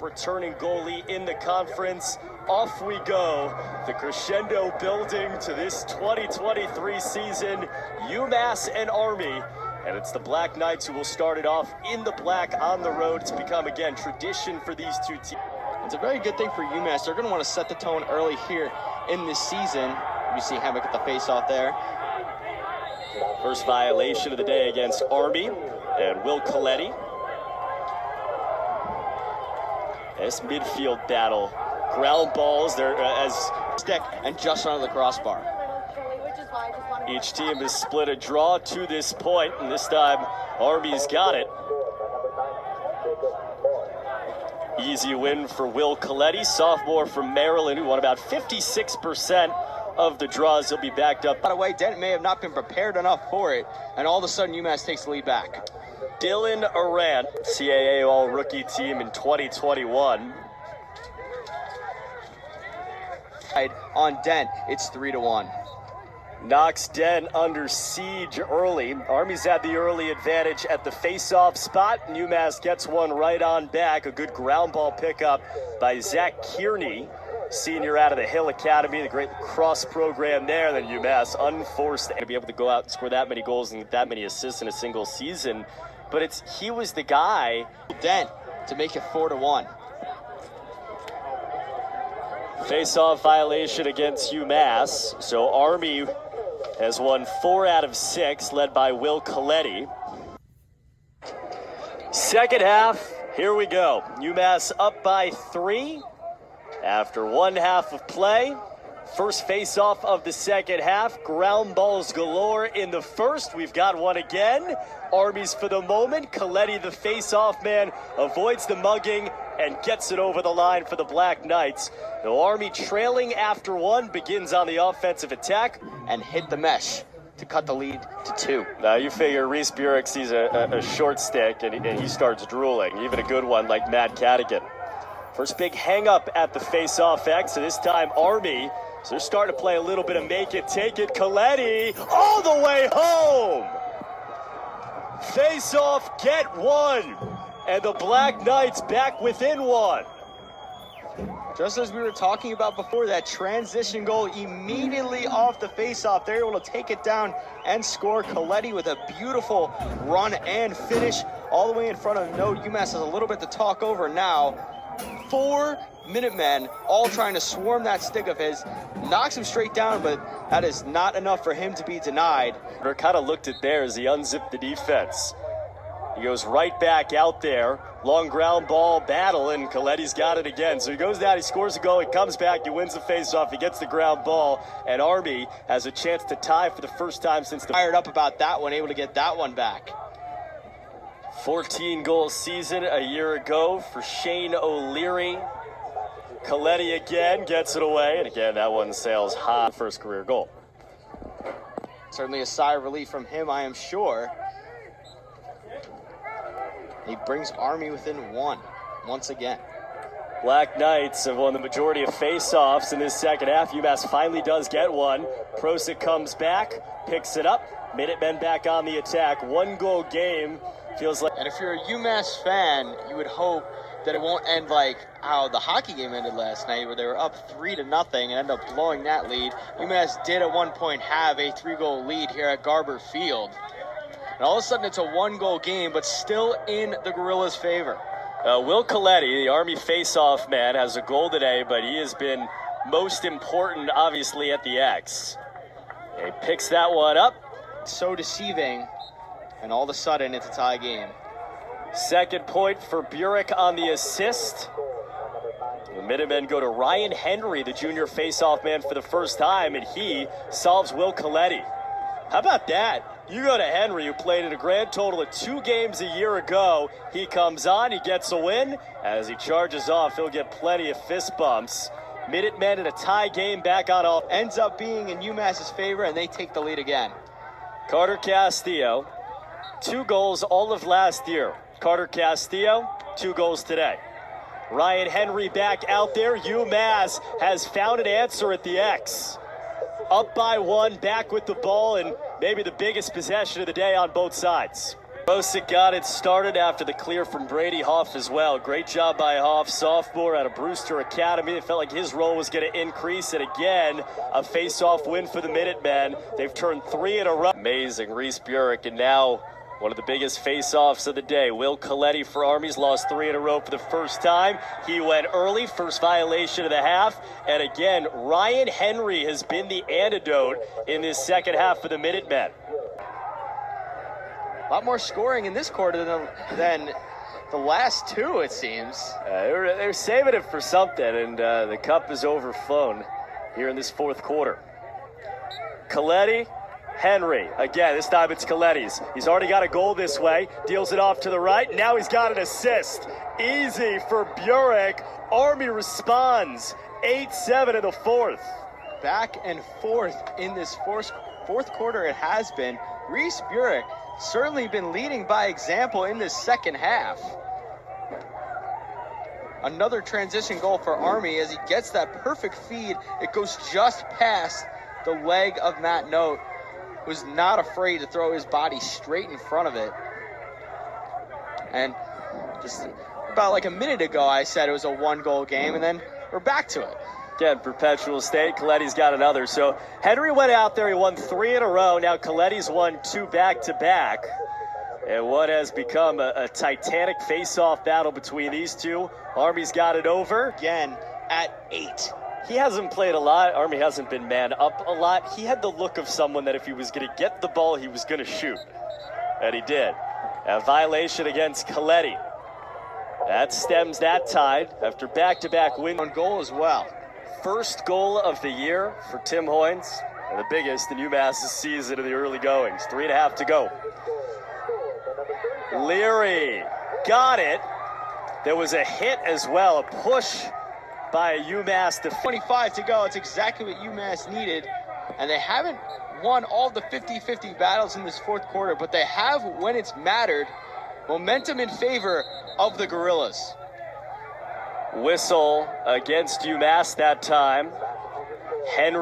Returning goalie in the conference. Off we go. The crescendo building to this 2023 season. UMass and Army. And it's the Black Knights who will start it off in the black on the road. It's become, again, tradition for these two teams. It's a very good thing for UMass. They're going to want to set the tone early here in this season. You see Havoc at the face-off there. First violation of the day against Army. And Will Coletti. This midfield battle. Ground balls there as stick and just under the crossbar. Each team has split a draw to this point, and this time Army's got it. Easy win for Will Coletti, sophomore from Maryland, who won about 56% of the draws. He'll be backed up. By the way, Dent may have not been prepared enough for it, and all of a sudden UMass takes the lead back. Dylan Arant, CAA All-Rookie team in 2021. On Dent, it's 3-1. Knocks Dent under siege early. Army's had the early advantage at the face-off spot, and UMass gets one right on back. A good ground ball pickup by Zach Kearney, senior out of the Hill Academy, the great lacrosse program there. Then UMass unforced to be able to go out and score that many goals and get that many assists in a single season. But he was the guy. Dent to make it 4-1. Face-off violation against UMass. So Army has won 4 out of 6, led by Will Coletti. Second half, here we go. UMass up by 3 after one half of play. First face-off of the second half. Ground balls galore in the first. We've got one again. Army's for the moment. Coletti, the face-off man, avoids the mugging and gets it over the line for the Black Knights. The Army trailing after one begins on the offensive attack and hit the mesh to cut the lead to 2. Now you figure Reese Burek sees a short stick and he starts drooling, even a good one like Matt Cadigan. First big hang-up at the face-off X, so this time Army. So they're starting to play a little bit of make it, take it. Coletti all the way home. Face-off, get one. And the Black Knights back within one. Just as we were talking about before, that transition goal immediately off the face-off. They're able to take it down and score. Coletti with a beautiful run and finish all the way in front of no. UMass has a little bit to talk over now. 4 Minutemen all trying to swarm that stick of his. Knocks him straight down, but that is not enough for him to be denied. They kind of looked at there as he unzipped the defense. He goes right back out there. Long ground ball battle, and Coletti's got it again. So he goes down, he scores a goal, he comes back, he wins the faceoff, he gets the ground ball, and Army has a chance to tie for the first time since the... Fired up about that one, able to get that one back. 14-goal season a year ago for Shane O'Leary. Coletti again gets it away, and again that one sails high. First career goal. Certainly a sigh of relief from him, I am sure. He brings Army within 1 once again. Black Knights have won the majority of face-offs in this second half. UMass finally does get one. Prosic comes back, picks it up. Minutemen back on the attack. 1-goal game. Feels like... And if you're a UMass fan, you would hope that it won't end like how the hockey game ended last night, where they were up 3-0 and ended up blowing that lead. UMass did at one point have a 3-goal lead here at Garber Field. And all of a sudden it's a 1-goal game, but still in the Gorillas' favor. Will Coletti, the Army face-off man, has a goal today, but he has been most important, obviously, at the X. He picks that one up. So deceiving, and all of a sudden it's a tie game. Second point for Burek on the assist. The Minutemen go to Ryan Henry, the junior face-off man, for the first time, and he solves Will Coletti. How about that? You go to Henry, who played in a grand total of 2 games a year ago. He comes on, he gets a win. As he charges off, he'll get plenty of fist bumps. Minutemen in a tie game back on all. Ends up being in UMass's favor, and they take the lead again. Carter Castillo, 2 goals all of last year. Carter Castillo, 2 goals today. Ryan Henry back out there. UMass has found an answer at the X. Up by 1, back with the ball, and maybe the biggest possession of the day on both sides. Rosick got it started after the clear from Brady Hoff as well. Great job by Hoff, sophomore out of Brewster Academy. It felt like his role was going to increase. And again, a face-off win for the Minutemen. They've turned 3 in a row. Amazing, Reese Burek, and now one of the biggest face-offs of the day. Will Coletti for Army's lost 3 in a row for the first time. He went early, first violation of the half. And again, Ryan Henry has been the antidote in this second half for the Minutemen. A lot more scoring in this quarter than the last two, it seems. They're saving it for something, and the cup is overflown here in this fourth quarter. Coletti, Henry. Again, this time it's Coletti's. He's already got a goal this way. Deals it off to the right. Now he's got an assist. Easy for Burek. Army responds. 8-7 in the fourth. Back and forth in this fourth quarter it has been. Reese Burek certainly been leading by example in this second half. Another transition goal for Army as he gets that perfect feed. It goes just past the leg of Matt Note, who's not afraid to throw his body straight in front of it. And just about like a minute ago, I said it was a 1-goal game, and then we're back to it. Again, perpetual state. Coletti's got another. So Henry went out there. He won 3 in a row. Now Coletti's won 2 back-to-back. And what has become a titanic face-off battle between these two. Army's got it over. Again at 8. He hasn't played a lot. Army hasn't been man up a lot. He had the look of someone that if he was going to get the ball, he was going to shoot. And he did. A violation against Coletti. That stems that tide after back-to-back win. On goal as well. First goal of the year for Tim Hoynes, and the biggest in UMass' season of the early goings. 3.5 to go. Leary got it. There was a hit as well, a push by a UMass defense. 25 to go. It's exactly what UMass needed. And they haven't won all the 50-50 battles in this fourth quarter, but they have, when it's mattered, momentum in favor of the Gorillas. Whistle against UMass that time. Henry.